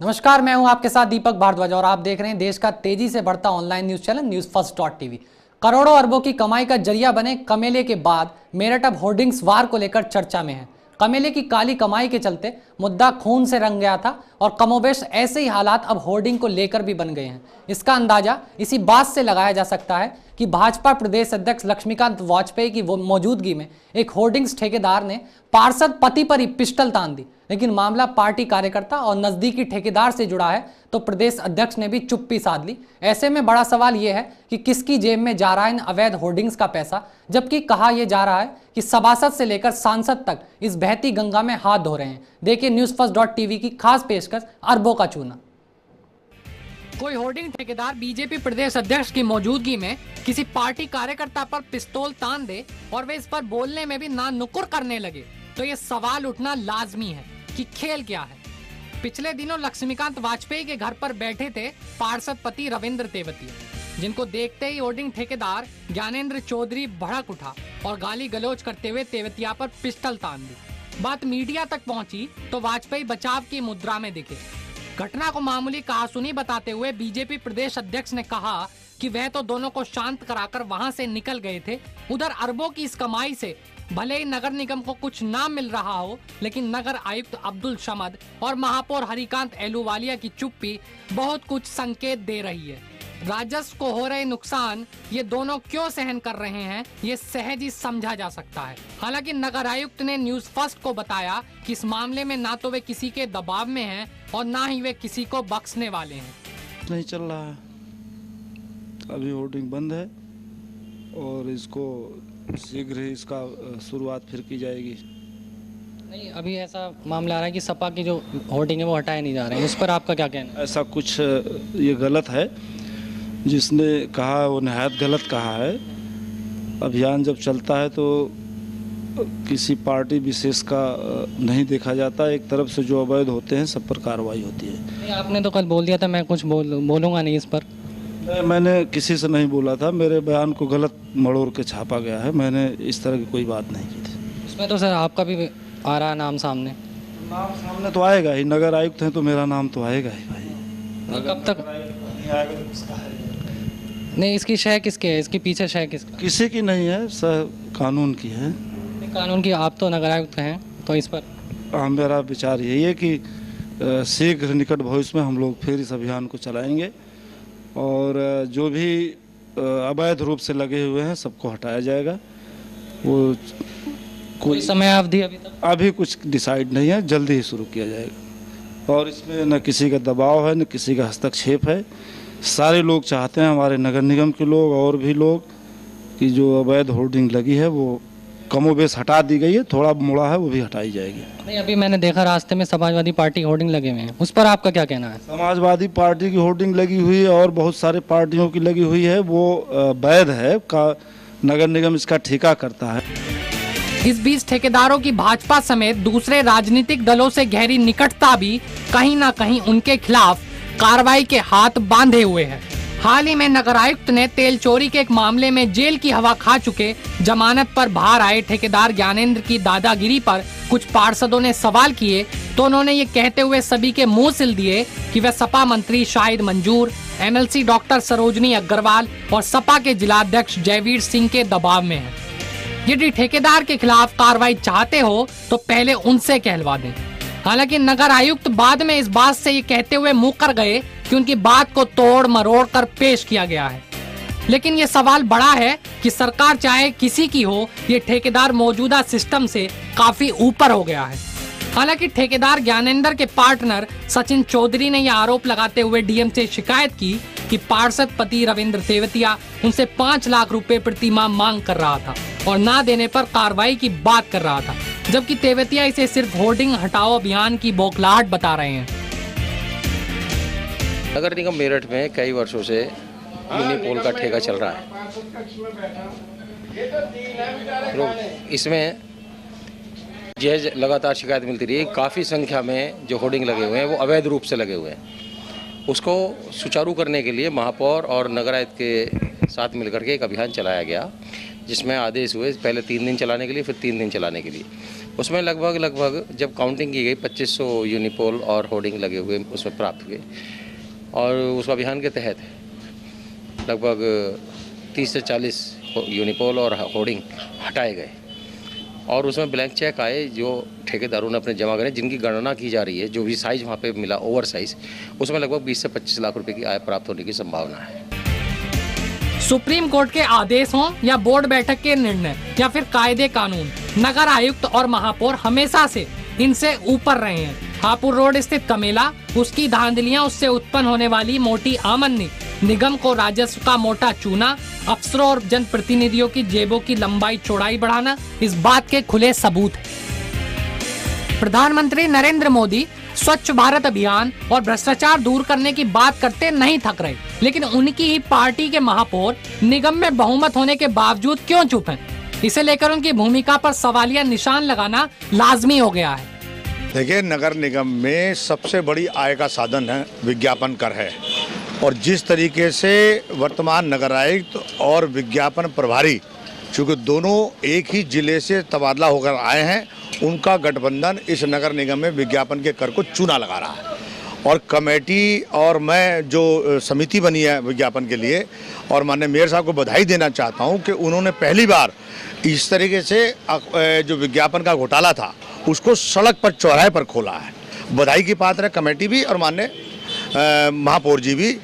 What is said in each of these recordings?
नमस्कार, मैं हूं आपके साथ दीपक भारद्वाज और आप देख रहे हैं देश का तेजी से बढ़ता online news channel news first .tv। करोड़ों अरबों की कमाई का जरिया बने कमेले के बाद मेरठ अब होर्डिंग्स वार को लेकर चर्चा में है। कमेले की काली कमाई के चलते मुद्दा खून से रंग गया था और कमोबेश ऐसे ही हालात अब होर्डिंग को लेकर भी बन गए हैं। इसका अंदाजा इसी बात से लगाया जा सकता है कि भाजपा प्रदेश अध्यक्ष लक्ष्मीकांत वाजपेयी की मौजूदगी में एक होर्डिंग्स ठेकेदार ने पार्षद पति पर ही पिस्टल तान दी, लेकिन मामला पार्टी कार्यकर्ता और नजदीकी ठेकेदार से जुड़ा है तो प्रदेश अध्यक्ष ने भी चुप्पी साध ली। ऐसे में बड़ा सवाल यह है कि किसकी जेब में जा रहा है इन अवैध होर्डिंग्स का पैसा, जबकि कहा यह जा रहा है कि सभासद से लेकर सांसद तक इस बहती गंगा में हाथ धो रहे हैं। देखिए न्यूज फर्स्ट .tv की खास पेशकश अरबों का चूना। कोई होर्डिंग ठेकेदार बीजेपी प्रदेश अध्यक्ष की मौजूदगी में किसी पार्टी कार्यकर्ता पर पिस्तौल तान दे और वे इस पर बोलने में भी ना नुकुर करने लगे तो ये सवाल उठना लाजमी है कि खेल क्या है। पिछले दिनों लक्ष्मीकांत वाजपेयी के घर पर बैठे थे पार्षद पति रविंद्र तेवतिया, जिनको देखते ही होर्डिंग ठेकेदार ज्ञानेंद्र चौधरी भड़क उठा और गाली गलौज करते हुए तेवतिया पर पिस्टल तान दी। बात मीडिया तक पहुंची तो वाजपेयी बचाव की मुद्रा में दिखे। घटना को मामूली कहासुनी बताते हुए बीजेपी प्रदेश अध्यक्ष ने कहा कि वह तो दोनों को शांत कराकर वहां से निकल गए थे। उधर अरबों की इस कमाई से भले ही नगर निगम को कुछ ना मिल रहा हो, लेकिन नगर आयुक्त अब्दुल समद और महापौर हरिकांत एलूवालिया की चुप्पी बहुत कुछ संकेत दे रही है। राजस्व को हो रहे नुकसान ये दोनों क्यों सहन कर रहे हैं, ये सहज ही समझा जा सकता है। हालांकि नगर आयुक्त ने न्यूज फर्स्ट को बताया कि इस मामले में ना तो वे किसी के दबाव में हैं और ना ही वे किसी को बख्शने वाले हैं। नहीं चल रहा है, अभी होर्डिंग बंद है और इसको शीघ्र ही इसका शुरुआत फिर की जाएगी। नहीं, अभी ऐसा मामला आ रहा है कि सपा की जो होर्डिंग है वो हटाए नहीं जा रहे हैं, उस पर आपका क्या कहना है? ऐसा कुछ ये गलत है, जिसने कहा वो निहायत गलत कहा है। अभियान जब चलता है तो किसी पार्टी विशेष का नहीं देखा जाता, एक तरफ से जो अवैध होते हैं सब पर कार्रवाई होती है। नहीं, आपने तो कल बोल दिया था मैं कुछ बोलूँगा नहीं इस पर। मैंने किसी से नहीं बोला था, मेरे बयान को गलत मड़ोड़ के छापा गया है, मैंने इस तरह की कोई बात नहीं की थी। इसमें तो सर आपका भी आ रहा है नाम सामने। नाम सामने तो आएगा ही, नगर आयुक्त हैं तो मेरा नाम तो आएगा ही भाई। कब तक नहीं? इसकी शय किसके है, इसके पीछे शय किसका? किसी की नहीं है, सब कानून की है। कानून की? आप तो नगर आयुक्त हैं तो इस पर मेरा विचार यही है कि शीघ्र निकट भविष्य में हम लोग फिर इस अभियान को चलाएंगे और जो भी अवैध रूप से लगे हुए हैं सबको हटाया जाएगा। वो कोई समय अवधि अभी कुछ डिसाइड नहीं है, जल्दी ही शुरू किया जाएगा और इसमें न किसी का दबाव है न किसी का हस्तक्षेप है। सारे लोग चाहते हैं, हमारे नगर निगम के लोग और भी लोग, कि जो अवैध होर्डिंग लगी है वो कमोबेश हटा दी गई है, थोड़ा मोड़ा है वो भी हटाई जाएगी। नहीं, अभी मैंने देखा रास्ते में समाजवादी पार्टी होर्डिंग लगे हुए हैं, उस पर आपका क्या कहना है? समाजवादी पार्टी की होर्डिंग लगी हुई है और बहुत सारे पार्टियों की लगी हुई है, वो वैध है का नगर निगम इसका ठेका करता है। इस बीच ठेकेदारों की भाजपा समेत दूसरे राजनीतिक दलों से गहरी निकटता भी कहीं ना कहीं उनके खिलाफ कार्रवाई के हाथ बांधे हुए है। हाल ही में नगर आयुक्त ने तेल चोरी के एक मामले में जेल की हवा खा चुके जमानत पर बाहर आए ठेकेदार ज्ञानेंद्र की दादागिरी पर कुछ पार्षदों ने सवाल किए तो उन्होंने ये कहते हुए सभी के मुंह सिल दिए कि वे सपा मंत्री शाहिद मंजूर, MLC डॉक्टर सरोजनी अग्रवाल और सपा के जिलाध्यक्ष जयवीर सिंह के दबाव में है। यदि ठेकेदार के खिलाफ कार्रवाई चाहते हो तो पहले उनसे कहलवा दें। हालांकि नगर आयुक्त बाद में इस बात से ये कहते हुए मुंह कर गए कि उनकी बात को तोड़ मरोड़ कर पेश किया गया है। लेकिन ये सवाल बड़ा है कि सरकार चाहे किसी की हो, ये ठेकेदार मौजूदा सिस्टम से काफी ऊपर हो गया है। हालांकि ठेकेदार ज्ञानेंद्र के पार्टनर सचिन चौधरी ने यह आरोप लगाते हुए DM से शिकायत की कि पार्षद पति रविंद्र तेवतिया उनसे 5 लाख रुपए प्रति माह मांग कर रहा था और ना देने पर कार्रवाई की बात कर रहा था, जबकि तेवतिया इसे सिर्फ होर्डिंग हटाओ अभियान की बौखलाहट बता रहे हैं। नगर निगम मेरठ में कई वर्षों से मिनी पोल का ठेका चल रहा है। इसमें लगातार शिकायत मिलती रही, काफ़ी संख्या में जो होर्डिंग लगे हुए हैं वो अवैध रूप से लगे हुए हैं। उसको सुचारू करने के लिए महापौर और नगर आयुक्त के साथ मिलकर के एक अभियान चलाया गया, जिसमें आदेश हुए पहले 3 दिन चलाने के लिए, फिर 3 दिन चलाने के लिए। उसमें लगभग जब काउंटिंग की गई 2500 यूनिपोल और होर्डिंग लगे हुए उसमें प्राप्त हुए, और उस अभियान के तहत लगभग 30 से 40 यूनिपोल और होर्डिंग हटाए गए, और उसमें ब्लैंक चेक आए जो ठेकेदारों ने अपने जमा करे, जिनकी गणना की जा रही है। जो भी साइज वहाँ पे मिला ओवर साइज, उसमें लगभग 20 से 25 लाख रुपए की आय प्राप्त होने की संभावना है। सुप्रीम कोर्ट के आदेश हों या बोर्ड बैठक के निर्णय या फिर कायदे कानून, नगर आयुक्त और महापौर हमेशा से इनसे ऊपर रहे हैं। हापुड़ रोड स्थित कमेला, उसकी धांधलियां, उससे उत्पन्न होने वाली मोटी आमदनी, निगम को राजस्व का मोटा चूना, अफसरों और जनप्रतिनिधियों की जेबों की लंबाई चौड़ाई बढ़ाना इस बात के खुले सबूत है। प्रधानमंत्री नरेंद्र मोदी स्वच्छ भारत अभियान और भ्रष्टाचार दूर करने की बात करते नहीं थक रहे, लेकिन उनकी ही पार्टी के महापौर निगम में बहुमत होने के बावजूद क्यों चुप हैं? इसे लेकर उनकी भूमिका पर सवालिया निशान लगाना लाजमी हो गया है। देखिए, नगर निगम में सबसे बड़ी आय का साधन है विज्ञापन कर है, और जिस तरीके से वर्तमान नगर आयुक्त और विज्ञापन प्रभारी, चूँकि दोनों एक ही जिले से तबादला होकर आए हैं, उनका गठबंधन इस नगर निगम में विज्ञापन के कर को चूना लगा रहा है। और कमेटी और मैं जो समिति बनी है विज्ञापन के लिए, और माननीय मेयर साहब को बधाई देना चाहता हूं कि उन्होंने पहली बार इस तरीके से जो विज्ञापन का घोटाला था उसको सड़क पर, चौराहे पर खोला है। बधाई की पात्र है कमेटी भी और माननीय महापौर जी भी।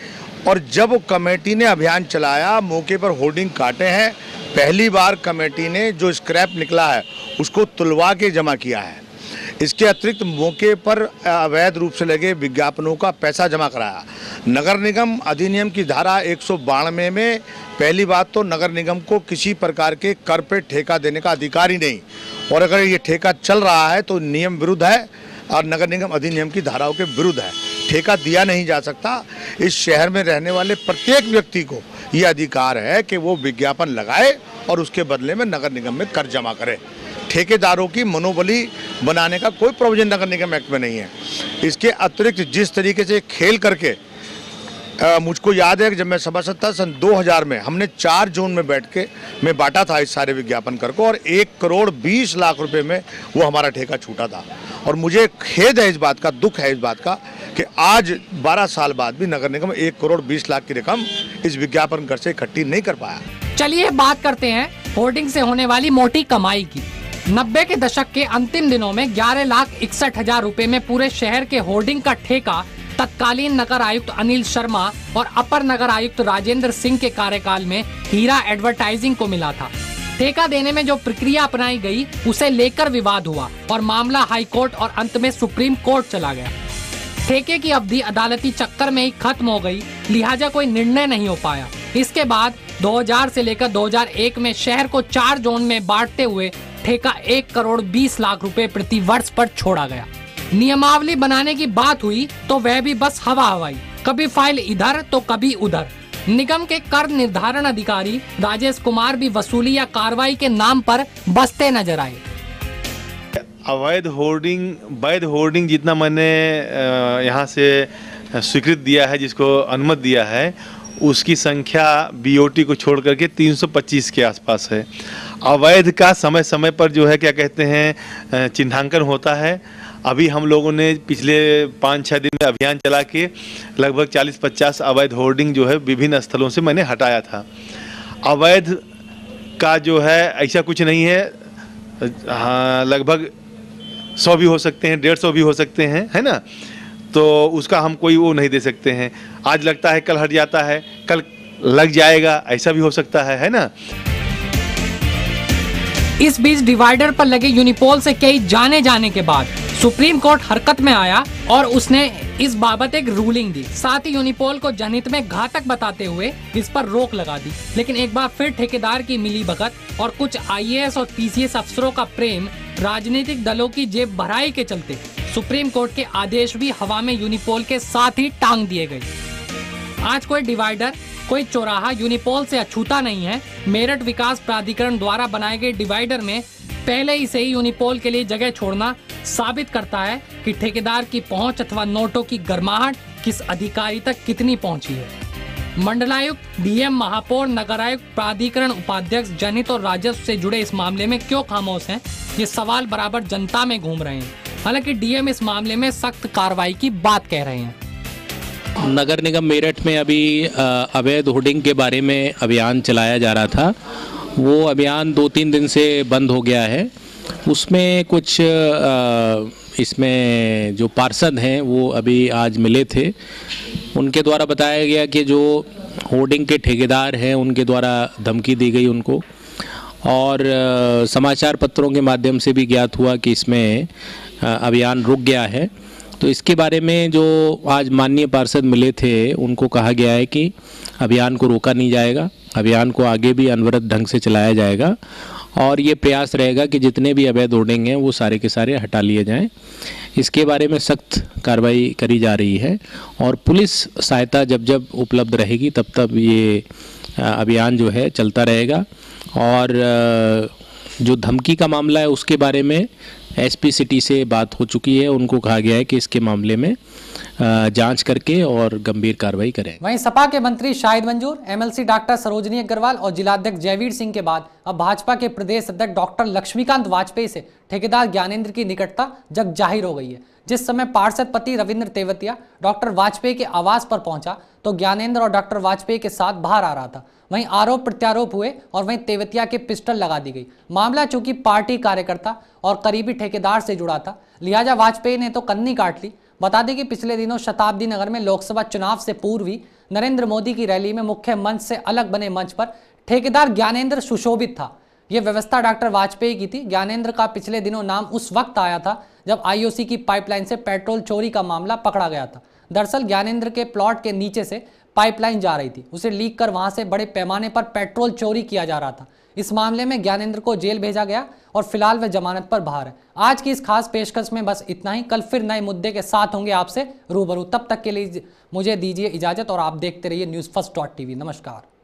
और जब कमेटी ने अभियान चलाया, मौके पर होर्डिंग काटे हैं, पहली बार कमेटी ने जो स्क्रैप निकला है उसको तुलवा के जमा किया है। इसके अतिरिक्त मौके पर अवैध रूप से लगे विज्ञापनों का पैसा जमा कराया। नगर निगम अधिनियम की धारा 192 में पहली बात तो नगर निगम को किसी प्रकार के कर पे ठेका देने का अधिकार ही नहीं, और अगर ये ठेका चल रहा है तो नियम विरुद्ध है और नगर निगम अधिनियम की धाराओं के विरुद्ध है। ठेका दिया नहीं जा सकता। इस शहर में रहने वाले प्रत्येक व्यक्ति को ये अधिकार है कि वो विज्ञापन लगाए और उसके बदले में नगर निगम में कर जमा करे। ठेकेदारों की मनोबली बनाने का कोई प्रोविजन नगर निगम एक्ट में नहीं है। इसके अतिरिक्त जिस तरीके से खेल करके मुझको याद है कि जब मैं सभासद था सन 2000 में, हमने 4 जोन में बैठ के मैं बांटा था इस सारे विज्ञापन कर को, और 1 करोड़ 20 लाख रुपए में वो हमारा ठेका छूटा था। और मुझे खेद है इस बात का, दुख है इस बात का कि आज 12 साल बाद भी नगर निगम 1 करोड़ 20 लाख की रकम इस विज्ञापन कर से इकट्ठी नहीं कर पाया। चलिए बात करते हैं होर्डिंग से होने वाली मोटी कमाई की। 90 के दशक के अंतिम दिनों में 11,61,000 रुपए में पूरे शहर के होर्डिंग का ठेका तत्कालीन नगर आयुक्त अनिल शर्मा और अपर नगर आयुक्त राजेंद्र सिंह के कार्यकाल में हीरा एडवर्टाइजिंग को मिला था। ठेका देने में जो प्रक्रिया अपनाई गई उसे लेकर विवाद हुआ और मामला हाई कोर्ट और अंत में सुप्रीम कोर्ट चला गया। ठेके की अवधि अदालती चक्कर में ही खत्म हो गई, लिहाजा कोई निर्णय नहीं हो पाया। इसके बाद 2000 से लेकर 2001 में शहर को 4 जोन में बांटते हुए ठेका 1 करोड़ 20 लाख रुपए प्रति वर्ष पर छोड़ा गया। नियमावली बनाने की बात हुई तो वह भी बस हवा हवाई, कभी फाइल इधर तो कभी उधर। निगम के कर निर्धारण अधिकारी राजेश कुमार भी वसूली या कार्रवाई के नाम पर बसते नजर आए। अवैध होर्डिंग, वैध होर्डिंग जितना मैंने यहाँ से स्वीकृत दिया है, जिसको अनुमति दिया है, उसकी संख्या बीओटी को छोड़ करके 325 के आसपास है। अवैध का समय समय पर जो है क्या कहते हैं चिन्हांकन होता है। अभी हम लोगों ने पिछले 5-6 दिन में अभियान चला के लगभग 40-50 अवैध होर्डिंग जो है विभिन्न स्थलों से मैंने हटाया था। अवैध का जो है ऐसा कुछ नहीं है, हाँ लगभग 100 भी हो सकते हैं, 150 भी हो सकते हैं, है ना। तो उसका हम कोई वो नहीं दे सकते हैं। आज लगता है कल हट जाता है, कल लग जाएगा, ऐसा भी हो सकता है ना। इस बीच डिवाइडर पर लगे यूनिपोल से कई जाने के बाद सुप्रीम कोर्ट हरकत में आया और उसने इस बाबत एक रूलिंग दी। साथ ही यूनिपोल को जनहित में घातक बताते हुए इस पर रोक लगा दी। लेकिन एक बार फिर ठेकेदार की मिलीभगत और कुछ आईएएस और पीसीएस अफसरों का प्रेम राजनीतिक दलों की जेब भराई के चलते सुप्रीम कोर्ट के आदेश भी हवा में यूनिपोल के साथ ही टांग दिए गए। आज कोई डिवाइडर, कोई चौराहा यूनिपोल से अछूता नहीं है। मेरठ विकास प्राधिकरण द्वारा बनाए गए डिवाइडर में पहले ही से ही यूनिपोल के लिए जगह छोड़ना साबित करता है कि ठेकेदार की पहुंच अथवा नोटों की गर्माहट किस अधिकारी तक कितनी पहुंची है। मंडलायुक्त, डीएम, महापौर, नगर आयुक्त, प्राधिकरण उपाध्यक्ष जनहित और राजस्व से जुड़े इस मामले में क्यों खामोश हैं, ये सवाल बराबर जनता में घूम रहे हैं। हालांकि डीएम इस मामले में सख्त कार्रवाई की बात कह रहे हैं। नगर निगम मेरठ में अभी अवैध होर्डिंग के बारे में अभियान चलाया जा रहा था। वो अभियान 2-3 दिन से बंद हो गया है। उसमें कुछ इसमें जो पार्षद हैं वो अभी आज मिले थे। उनके द्वारा बताया गया कि जो होर्डिंग के ठेकेदार हैं उनके द्वारा धमकी दी गई उनको, और समाचार पत्रों के माध्यम से भी ज्ञात हुआ कि इसमें अभियान रुक गया है। तो इसके बारे में जो आज माननीय पार्षद मिले थे उनको कहा गया है कि अभियान को रोका नहीं जाएगा, अभियान को आगे भी अनवरत ढंग से चलाया जाएगा और ये प्रयास रहेगा कि जितने भी अवैध होर्डिंग हैं वो सारे के सारे हटा लिए जाएं। इसके बारे में सख्त कार्रवाई करी जा रही है और पुलिस सहायता जब जब उपलब्ध रहेगी तब तब ये अभियान जो है चलता रहेगा। और जो धमकी का मामला है उसके बारे में एसपी सिटी से बात हो चुकी है। उनको कहा गया है कि इसके मामले में जांच करके और गंभीर कार्रवाई करें। वहीं सपा के मंत्री शाहिद मंजूर, एमएलसी डॉक्टर सरोजनी अग्रवाल और जिलाध्यक्ष जयवीर सिंह के बाद अब भाजपा के प्रदेश अध्यक्ष डॉक्टर लक्ष्मीकांत वाजपेयी से ठेकेदार ज्ञानेंद्र की निकटता जग जाहिर हो गई है। जिस समय पार्षद पति रविंद्र तेवतिया डॉक्टर वाजपेयी के आवास पर पहुंचा तो ज्ञानेंद्र और डॉक्टर वाजपेयी के साथ बाहर आ रहा था। वहीं आरोप प्रत्यारोप हुए और वहीं तेवतिया के पिस्टल लगा दी गई। मामला चूंकि पार्टी कार्यकर्ता और करीबी ठेकेदार से जुड़ा था, लिहाजा वाजपेयी ने तो कन्नी काट ली। बता दें कि पिछले दिनों शताब्दी नगर में लोकसभा चुनाव से पूर्व ही नरेंद्र मोदी की रैली में मुख्य मंच से अलग बने मंच पर ठेकेदार ज्ञानेंद्र सुशोभित था। यह व्यवस्था डॉक्टर वाजपेयी की थी। ज्ञानेंद्र का पिछले दिनों नाम उस वक्त आया था जब आईओसी की पाइपलाइन से पेट्रोल चोरी का मामला पकड़ा गया था। दरअसल ज्ञानेंद्र के प्लॉट के नीचे से पाइपलाइन जा रही थी, उसे लीक कर वहां से बड़े पैमाने पर पेट्रोल चोरी किया जा रहा था। इस मामले में ज्ञानेंद्र को जेल भेजा गया और फिलहाल वह जमानत पर बाहर है। आज की इस खास पेशकश में बस इतना ही। कल फिर नए मुद्दे के साथ होंगे आपसे रूबरू। तब तक के लिए मुझे दीजिए इजाजत और आप देखते रहिए न्यूज़ फर्स्ट.tv। नमस्कार।